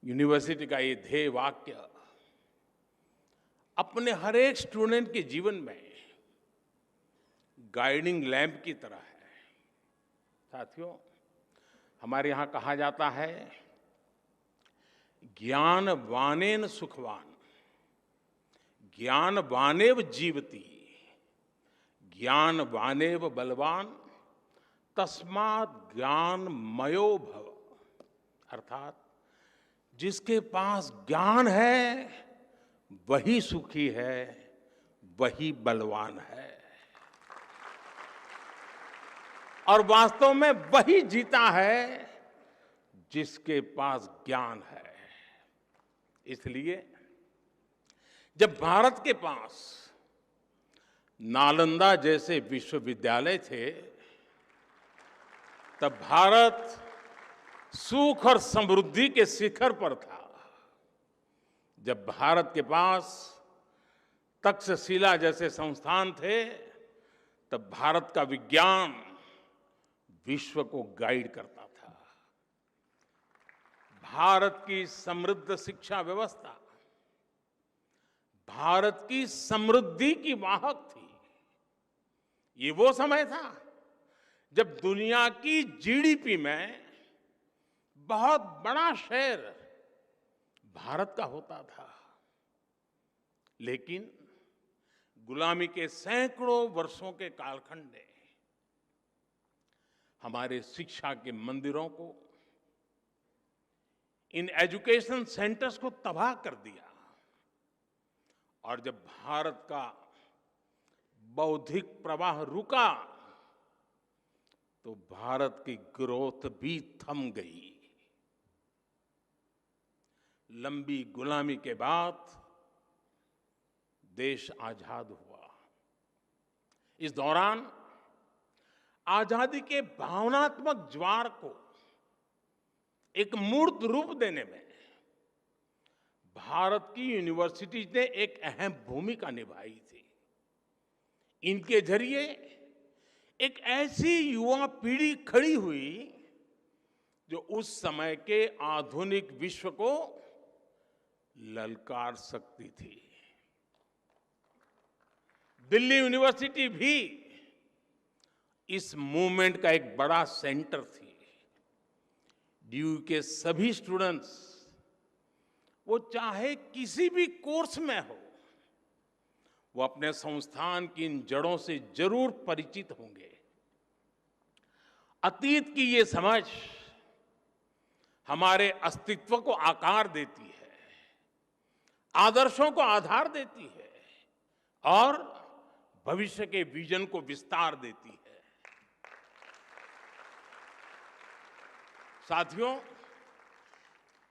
यूनिवर्सिटी का ये ध्येय वाक्य अपने हर एक स्टूडेंट के जीवन में गाइडिंग लैंप की तरह है। साथियों, हमारे यहाँ कहा जाता है, ज्ञान वानेन सुखवान, ज्ञान वानेव जीवति, ज्ञान वानेव बलवान, तस्मात् ज्ञान मयो भव। अर्थात जिसके पास ज्ञान है वही सुखी है, वही बलवान है, और वास्तव में वही जीता है जिसके पास ज्ञान है। इसलिए जब भारत के पास नालंदा जैसे विश्वविद्यालय थे, तब भारत सुख और समृद्धि के शिखर पर था। जब भारत के पास तक्षशिला जैसे संस्थान थे, तब भारत का विज्ञान विश्व को गाइड करता था। भारत की समृद्ध शिक्षा व्यवस्था भारत की समृद्धि की वाहक थी। ये वो समय था जब दुनिया की जीडीपी में बहुत बड़ा शेयर भारत का होता था। लेकिन गुलामी के सैकड़ों वर्षों के कालखंड ने हमारे शिक्षा के मंदिरों को, इन एजुकेशन सेंटर्स को तबाह कर दिया। और जब भारत का बौद्धिक प्रवाह रुका, तो भारत की ग्रोथ भी थम गई। लंबी गुलामी के बाद देश आजाद हुआ। इस दौरान आजादी के भावनात्मक ज्वार को एक मूर्त रूप देने में भारत की यूनिवर्सिटीज ने एक अहम भूमिका निभाई थी। इनके जरिए एक ऐसी युवा पीढ़ी खड़ी हुई जो उस समय के आधुनिक विश्व को ललकार सकती थी। दिल्ली यूनिवर्सिटी भी इस मूवमेंट का एक बड़ा सेंटर थी। ड्यू के सभी स्टूडेंट्स, वो चाहे किसी भी कोर्स में हो, वो अपने संस्थान की इन जड़ों से जरूर परिचित होंगे। अतीत की ये समझ हमारे अस्तित्व को आकार देती है, आदर्शों को आधार देती है और भविष्य के विजन को विस्तार देती है। साथियों,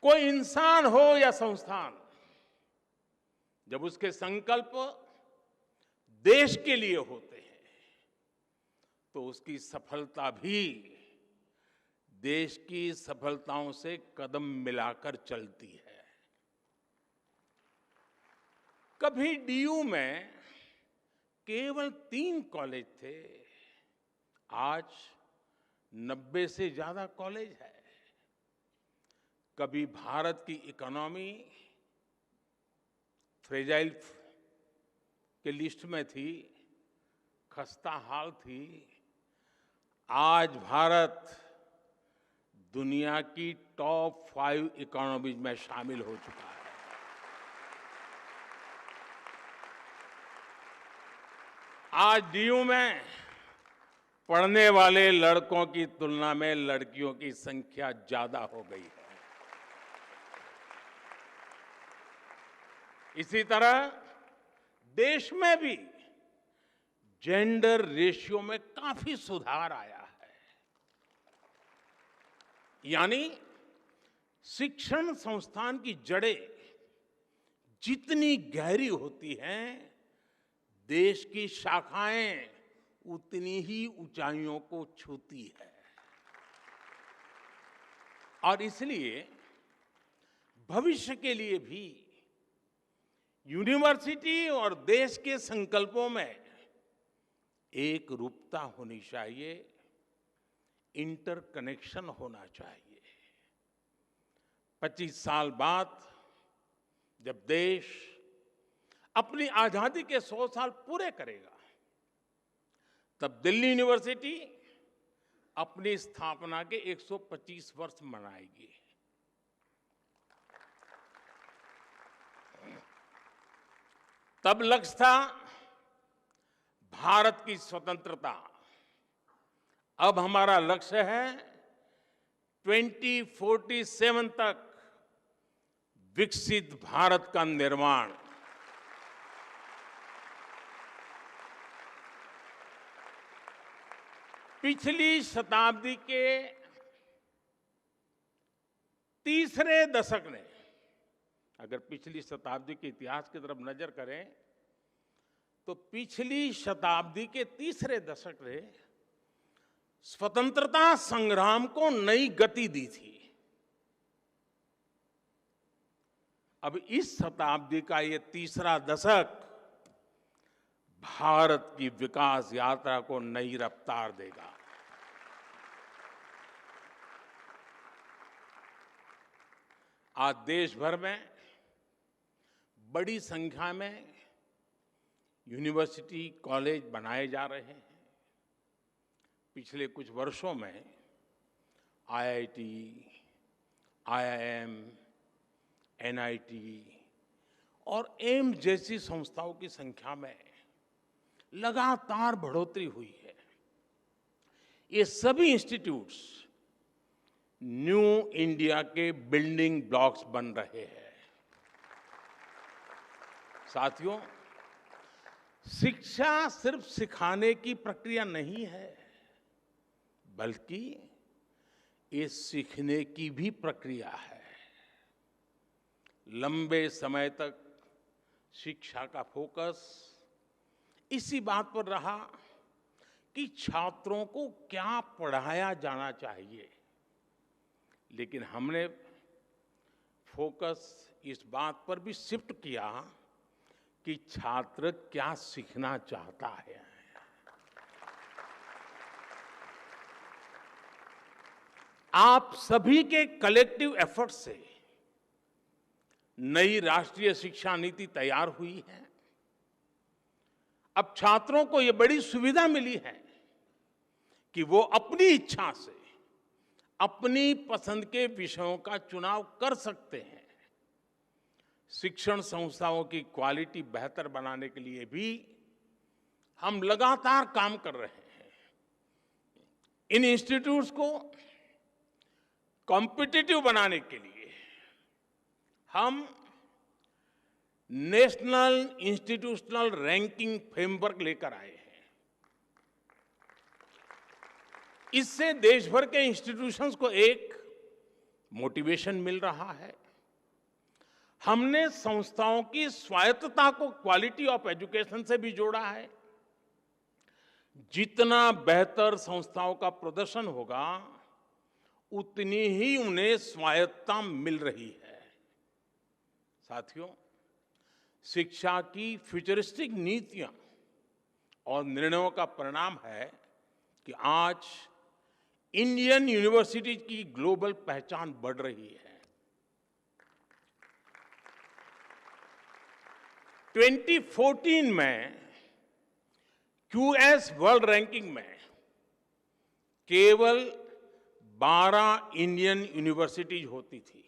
कोई इंसान हो या संस्थान, जब उसके संकल्प देश के लिए होते हैं, तो उसकी सफलता भी देश की सफलताओं से कदम मिलाकर चलती है। कभी डीयू में केवल 3 कॉलेज थे, आज 90 से ज्यादा कॉलेज है। कभी भारत की इकोनॉमी फ्रेजाइल के लिस्ट में थी, खस्ता हाल थी। आज भारत दुनिया की टॉप 5 इकोनॉमीज में शामिल हो चुका है। आज डीयू में पढ़ने वाले लड़कों की तुलना में लड़कियों की संख्या ज्यादा हो गई है। इसी तरह देश में भी जेंडर रेशियो में काफी सुधार आया है। यानी शिक्षण संस्थान की जड़ें जितनी गहरी होती हैं, देश की शाखाएं उतनी ही ऊंचाइयों को छूती है। और इसलिए भविष्य के लिए भी यूनिवर्सिटी और देश के संकल्पों में एक रूपता होनी चाहिए, इंटरकनेक्शन होना चाहिए। 25 साल बाद जब देश अपनी आजादी के 100 साल पूरे करेगा, तब दिल्ली यूनिवर्सिटी अपनी स्थापना के 125 वर्ष मनाएगी। तब लक्ष्य था भारत की स्वतंत्रता। अब हमारा लक्ष्य है 2047 तक विकसित भारत का निर्माण। पिछली शताब्दी के तीसरे दशक ने, अगर पिछली शताब्दी के इतिहास की तरफ नजर करें तो पिछली शताब्दी के तीसरे दशक ने स्वतंत्रता संग्राम को नई गति दी थी। अब इस शताब्दी का ये तीसरा दशक भारत की विकास यात्रा को नई रफ्तार देगा। आज देश भर में बड़ी संख्या में यूनिवर्सिटी, कॉलेज बनाए जा रहे हैं। पिछले कुछ वर्षों में आईआईटी, आईआईएम, एनआईटी और एम्स जैसी संस्थाओं की संख्या में लगातार बढ़ोतरी हुई है। ये सभी इंस्टीट्यूट्स न्यू इंडिया के बिल्डिंग ब्लॉक्स बन रहे हैं। साथियों, शिक्षा सिर्फ सिखाने की प्रक्रिया नहीं है, बल्कि ये सीखने की भी प्रक्रिया है। लंबे समय तक शिक्षा का फोकस इसी बात पर रहा कि छात्रों को क्या पढ़ाया जाना चाहिए, लेकिन हमने फोकस इस बात पर भी शिफ्ट किया कि छात्र क्या सीखना चाहता है। आप सभी के कलेक्टिव एफर्ट से नई राष्ट्रीय शिक्षा नीति तैयार हुई है। अब छात्रों को यह बड़ी सुविधा मिली है कि वो अपनी इच्छा से अपनी पसंद के विषयों का चुनाव कर सकते हैं। शिक्षण संस्थाओं की क्वालिटी बेहतर बनाने के लिए भी हम लगातार काम कर रहे हैं। इन इंस्टीट्यूट्स को कॉम्पिटिटिव बनाने के लिए हम नेशनल इंस्टीट्यूशनल रैंकिंग फ्रेमवर्क लेकर आए हैं। इससे देश भर के इंस्टीट्यूशंस को एक मोटिवेशन मिल रहा है। हमने संस्थाओं की स्वायत्तता को क्वालिटी ऑफ एजुकेशन से भी जोड़ा है। जितना बेहतर संस्थाओं का प्रदर्शन होगा, उतनी ही उन्हें स्वायत्तता मिल रही है। साथियों, शिक्षा की फ्यूचरिस्टिक नीतियां और निर्णयों का परिणाम है कि आज इंडियन यूनिवर्सिटी की ग्लोबल पहचान बढ़ रही है। 2014 में क्यूएस वर्ल्ड रैंकिंग में केवल 12 इंडियन यूनिवर्सिटीज होती थी।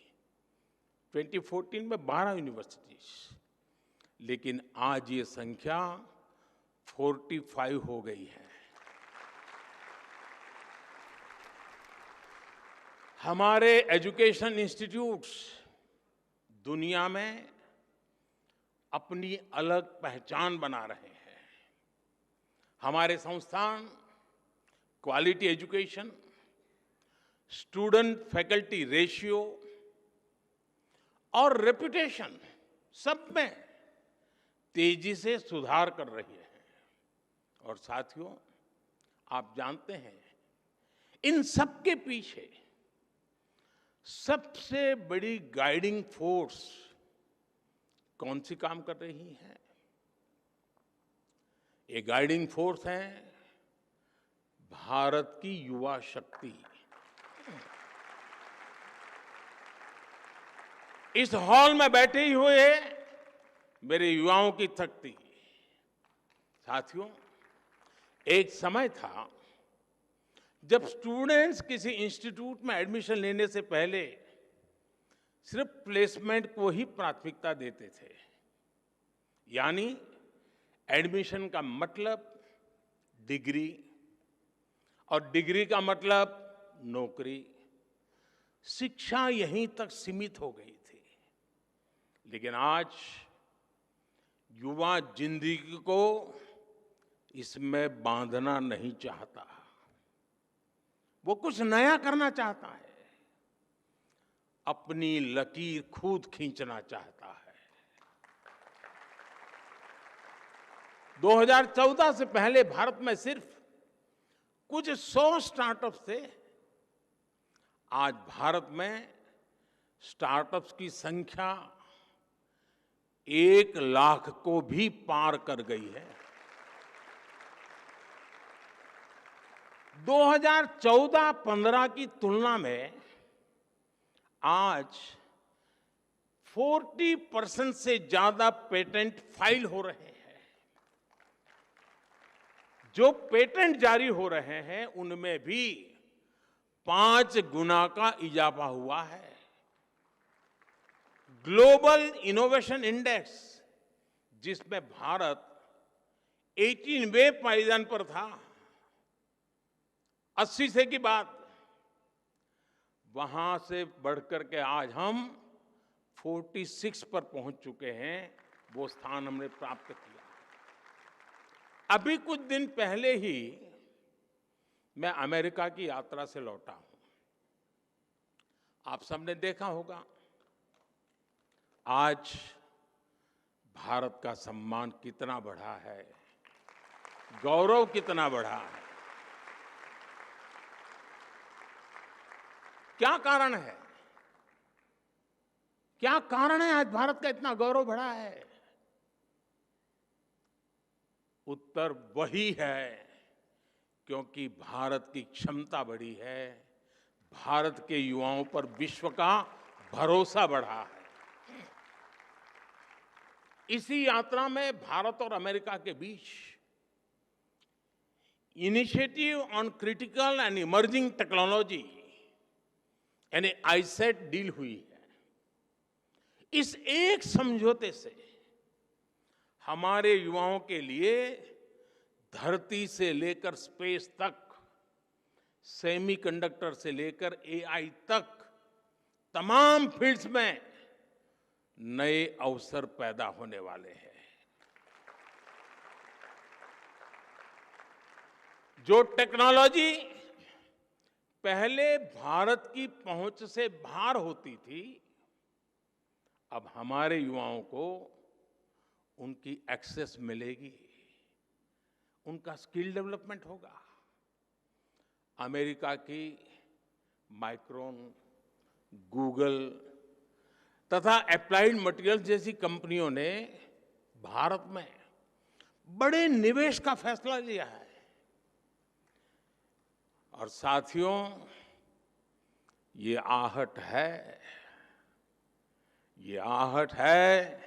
2014 में 12 यूनिवर्सिटीज, लेकिन आज ये संख्या 45 हो गई है। हमारे एजुकेशन इंस्टीट्यूट्स दुनिया में अपनी अलग पहचान बना रहे हैं। हमारे संस्थान quality education, student faculty ratio और रेपुटेशन सब में तेजी से सुधार कर रही है। और साथियों, आप जानते हैं, इन सब के पीछे सबसे बड़ी गाइडिंग फोर्स कौन सी काम कर रही है? ये गाइडिंग फोर्स है भारत की युवा शक्ति। इस हॉल में बैठे ही हुए मेरे युवाओं की शक्ति। साथियों, एक समय था जब स्टूडेंट्स किसी इंस्टीट्यूट में एडमिशन लेने से पहले सिर्फ प्लेसमेंट को ही प्राथमिकता देते थे, यानी एडमिशन का मतलब डिग्री और डिग्री का मतलब नौकरी, शिक्षा यहीं तक सीमित हो गई थी। लेकिन आज युवा जिंदगी को इसमें बांधना नहीं चाहता, वो कुछ नया करना चाहता है, अपनी लकीर खुद खींचना चाहता है। 2014 से पहले भारत में सिर्फ कुछ 100 स्टार्टअप्स थे। आज भारत में स्टार्टअप्स की संख्या 1 लाख को भी पार कर गई है। 2014-15 की तुलना में आज 40% से ज्यादा पेटेंट फाइल हो रहे हैं। जो पेटेंट जारी हो रहे हैं उनमें भी 5 गुना का इजाफा हुआ है। ग्लोबल इनोवेशन इंडेक्स, जिसमें भारत 18वें पायदान पर था 80 से की बात, वहां से बढ़कर के आज हम 46 पर पहुंच चुके हैं। वो स्थान हमने प्राप्त किया। अभी कुछ दिन पहले ही मैं अमेरिका की यात्रा से लौटा हूं। आप सबने देखा होगा आज भारत का सम्मान कितना बढ़ा है, गौरव कितना बढ़ा है। क्या कारण है? क्या कारण है आज भारत का इतना गौरव बढ़ा है? उत्तर वही है क्योंकि भारत की क्षमता बढ़ी है, भारत के युवाओं पर विश्व का भरोसा बढ़ा है। इसी यात्रा में भारत और अमेरिका के बीच initiative on critical and emerging technology यानी आईसेट डील हुई है। इस एक समझौते से हमारे युवाओं के लिए धरती से लेकर स्पेस तक, सेमीकंडक्टर से लेकर एआई तक तमाम फील्ड्स में नए अवसर पैदा होने वाले हैं। जो टेक्नोलॉजी पहले भारत की पहुंच से बाहर होती थी, अब हमारे युवाओं को उनकी एक्सेस मिलेगी, उनका स्किल डेवलपमेंट होगा। अमेरिका की माइक्रोन, गूगल तथा अप्लाइड मटेरियल्स जैसी कंपनियों ने भारत में बड़े निवेश का फैसला लिया है। और साथियों, ये आहट है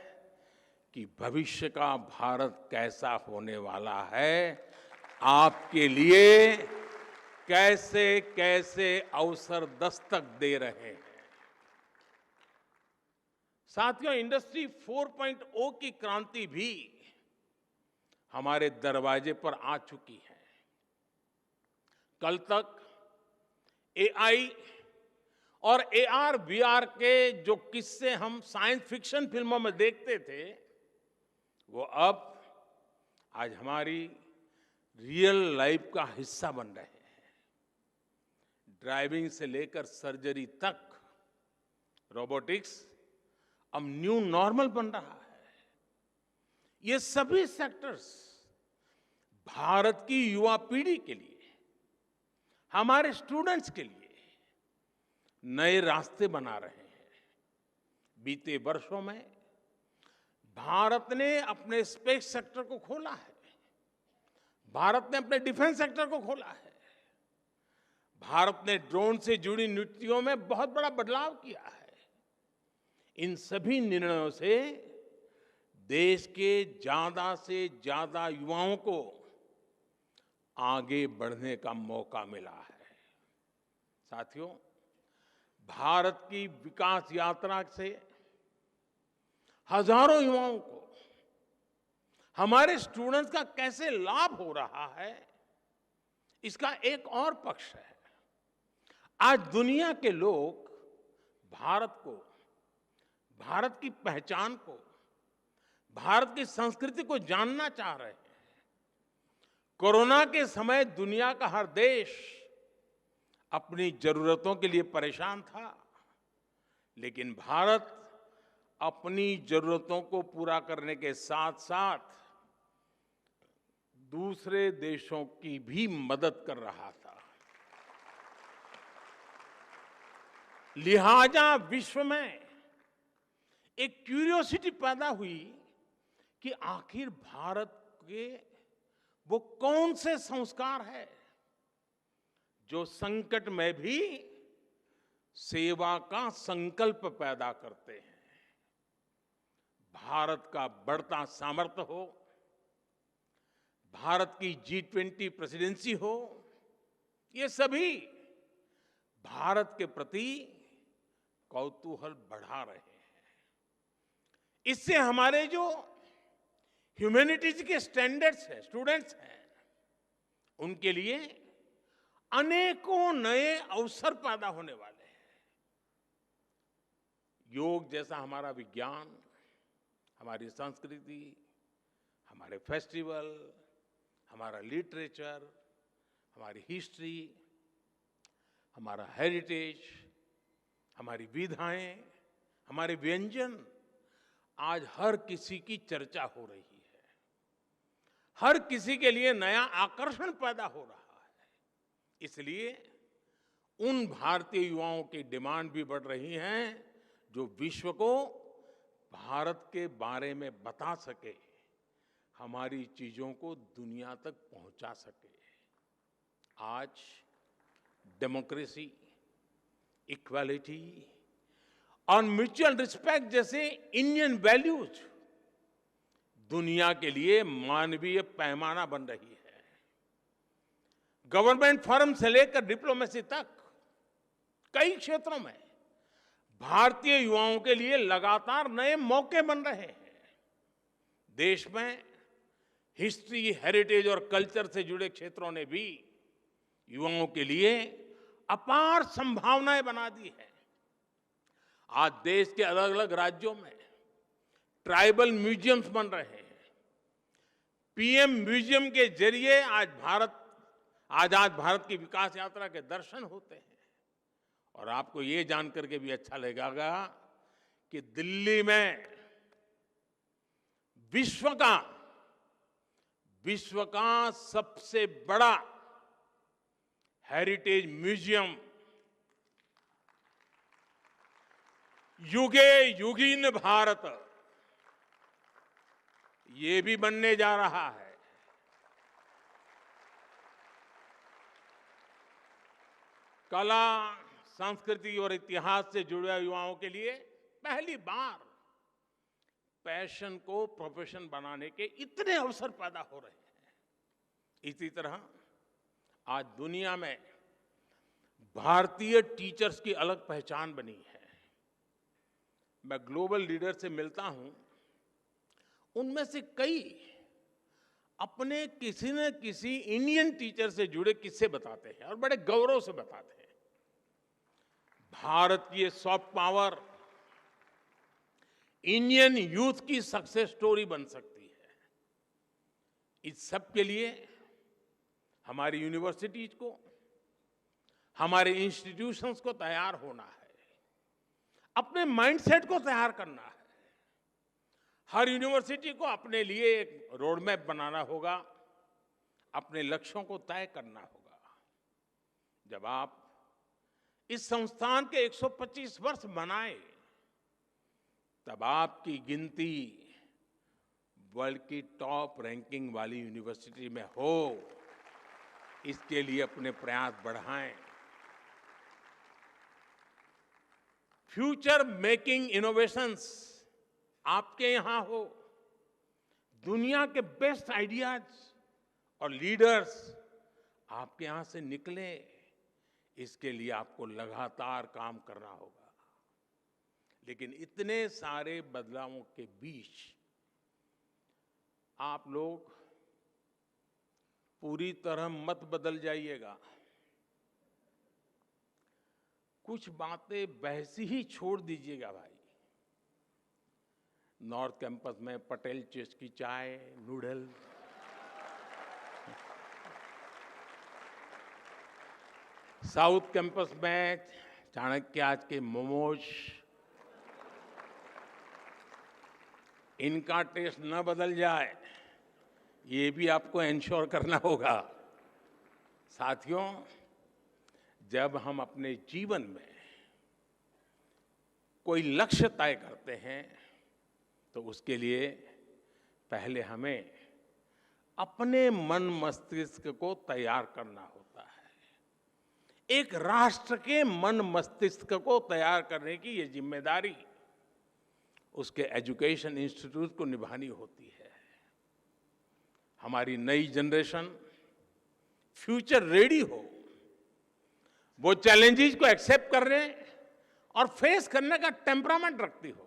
कि भविष्य का भारत कैसा होने वाला है, आपके लिए कैसे कैसे अवसर दस्तक दे रहे हैं। साथियों, इंडस्ट्री 4.0 की क्रांति भी हमारे दरवाजे पर आ चुकी है। कल तक एआई और एआर वीआर के जो किस्से हम साइंस फिक्शन फिल्मों में देखते थे, वो अब आज हमारी रियल लाइफ का हिस्सा बन रहे हैं। ड्राइविंग से लेकर सर्जरी तक रोबोटिक्स अब न्यू नॉर्मल बन रहा है। ये सभी सेक्टर्स भारत की युवा पीढ़ी के लिए, हमारे स्टूडेंट्स के लिए नए रास्ते बना रहे हैं। बीते वर्षों में भारत ने अपने स्पेस सेक्टर को खोला है, भारत ने अपने डिफेंस सेक्टर को खोला है, भारत ने ड्रोन से जुड़ी नीतियों में बहुत बड़ा बदलाव किया है। इन सभी निर्णयों से देश के ज्यादा से ज्यादा युवाओं को आगे बढ़ने का मौका मिला है। साथियों, भारत की विकास यात्रा से हजारों युवाओं को, हमारे स्टूडेंट्स का कैसे लाभ हो रहा है, इसका एक और पक्ष है। आज दुनिया के लोग भारत को, भारत की पहचान को, भारत की संस्कृति को जानना चाह रहे हैं। कोरोना के समय दुनिया का हर देश अपनी जरूरतों के लिए परेशान था, लेकिन भारत अपनी जरूरतों को पूरा करने के साथ साथ दूसरे देशों की भी मदद कर रहा था। लिहाजा विश्व में एक क्यूरियोसिटी पैदा हुई कि आखिर भारत के वो कौन से संस्कार है जो संकट में भी सेवा का संकल्प पैदा करते हैं। भारत का बढ़ता सामर्थ्य हो, भारत की G20 प्रेसिडेंसी हो, ये सभी भारत के प्रति कौतूहल बढ़ा रहे हैं। इससे हमारे जो ह्यूमैनिटीज के स्टैंडर्ड्स हैं, स्टूडेंट्स हैं, उनके लिए अनेकों नए अवसर पैदा होने वाले हैं। योग जैसा हमारा विज्ञान, हमारी संस्कृति, हमारे फेस्टिवल, हमारा लिटरेचर, हमारी हिस्ट्री, हमारा हेरिटेज, हमारी विधाएं, हमारे व्यंजन आज हर किसी की चर्चा हो रही है। हर किसी के लिए नया आकर्षण पैदा हो रहा है। इसलिए उन भारतीय युवाओं की डिमांड भी बढ़ रही है जो विश्व को भारत के बारे में बता सके, हमारी चीजों को दुनिया तक पहुंचा सके। आज डेमोक्रेसी, इक्वालिटी और म्यूचुअल रिस्पेक्ट जैसे इंडियन वैल्यूज दुनिया के लिए मानवीय पैमाना बन रही है। गवर्नमेंट फोरम से लेकर डिप्लोमेसी तक कई क्षेत्रों में भारतीय युवाओं के लिए लगातार नए मौके बन रहे हैं। देश में हिस्ट्री, हेरिटेज और कल्चर से जुड़े क्षेत्रों ने भी युवाओं के लिए अपार संभावनाएं बना दी है। आज देश के अलग अलग राज्यों में ट्राइबल म्यूजियम्स बन रहे हैं। पीएम म्यूजियम के जरिए आज आजाद भारत की विकास यात्रा के दर्शन होते हैं। और आपको ये जानकर के भी अच्छा लगेगा कि दिल्ली में विश्व का सबसे बड़ा हेरिटेज म्यूजियम युगे युगीन भारत, ये भी बनने जा रहा है। कला, संस्कृति और इतिहास से जुड़े युवाओं के लिए पहली बार पैशन को प्रोफेशन बनाने के इतने अवसर पैदा हो रहे हैं। इसी तरह आज दुनिया में भारतीय टीचर्स की अलग पहचान बनी है। मैं ग्लोबल लीडर से मिलता हूं, उनमें से कई अपने किसी न किसी इंडियन टीचर से जुड़े किस्से बताते हैं और बड़े गौरव से बताते हैं। भारत की ये सॉफ्ट पावर इंडियन यूथ की सक्सेस स्टोरी बन सकती है। इस सब के लिए हमारी यूनिवर्सिटीज को, हमारे इंस्टीट्यूशंस को तैयार होना है, अपने माइंडसेट को तैयार करना है। हर यूनिवर्सिटी को अपने लिए एक रोड मैप बनाना होगा, अपने लक्ष्यों को तय करना होगा। जब आप इस संस्थान के 125 वर्ष मनाए, तब आपकी गिनती वर्ल्ड की टॉप रैंकिंग वाली यूनिवर्सिटी में हो, इसके लिए अपने प्रयास बढ़ाएं। फ्यूचर मेकिंग इनोवेशंस आपके यहां हो, दुनिया के बेस्ट आइडियाज और लीडर्स आपके यहां से निकले, इसके लिए आपको लगातार काम करना होगा। लेकिन इतने सारे बदलावों के बीच आप लोग पूरी तरह मत बदल जाइएगा। कुछ बातें वैसी ही छोड़ दीजिएगा भाई। नॉर्थ कैंपस में पटेल चेस की चाय, नूडल, साउथ कैंपस में चाणक्य आज के मोमोज, इनका टेस्ट न बदल जाए, ये भी आपको इंश्योर करना होगा। साथियों, जब हम अपने जीवन में कोई लक्ष्य तय करते हैं तो उसके लिए पहले हमें अपने मन मस्तिष्क को तैयार करना होता है। एक राष्ट्र के मन मस्तिष्क को तैयार करने की ये जिम्मेदारी उसके एजुकेशन इंस्टीट्यूट को निभानी होती है। हमारी नई जनरेशन फ्यूचर रेडी हो, वो चैलेंजेस को एक्सेप्ट करने और फेस करने का टेम्परामेंट रखती हो।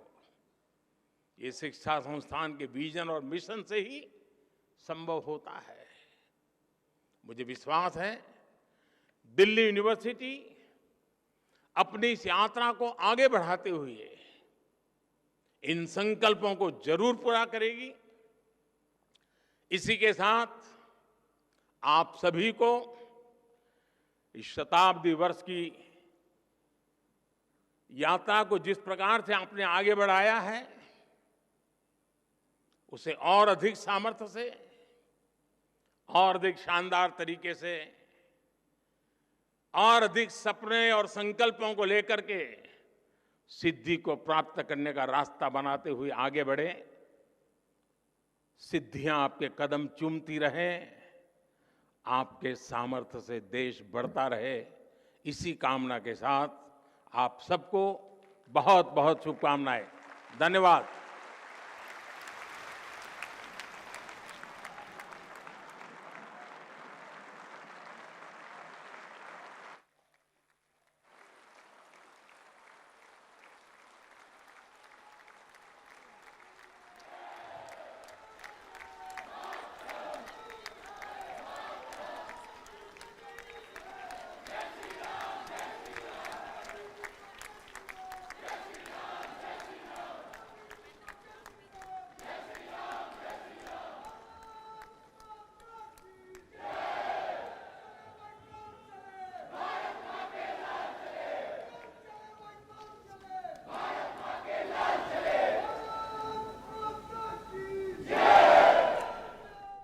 ये शिक्षा संस्थान के विजन और मिशन से ही संभव होता है। मुझे विश्वास है दिल्ली यूनिवर्सिटी अपनी इस यात्रा को आगे बढ़ाते हुए इन संकल्पों को जरूर पूरा करेगी। इसी के साथ आप सभी को इस शताब्दी वर्ष की यात्रा को जिस प्रकार से आपने आगे बढ़ाया है, उसे और अधिक सामर्थ्य से और अधिक शानदार तरीके से और अधिक सपने और संकल्पों को लेकर के सिद्धि को प्राप्त करने का रास्ता बनाते हुए आगे बढ़े। सिद्धियां आपके कदम चूमती रहें, आपके सामर्थ्य से देश बढ़ता रहे। इसी कामना के साथ आप सबको बहुत बहुत शुभकामनाएं। धन्यवाद।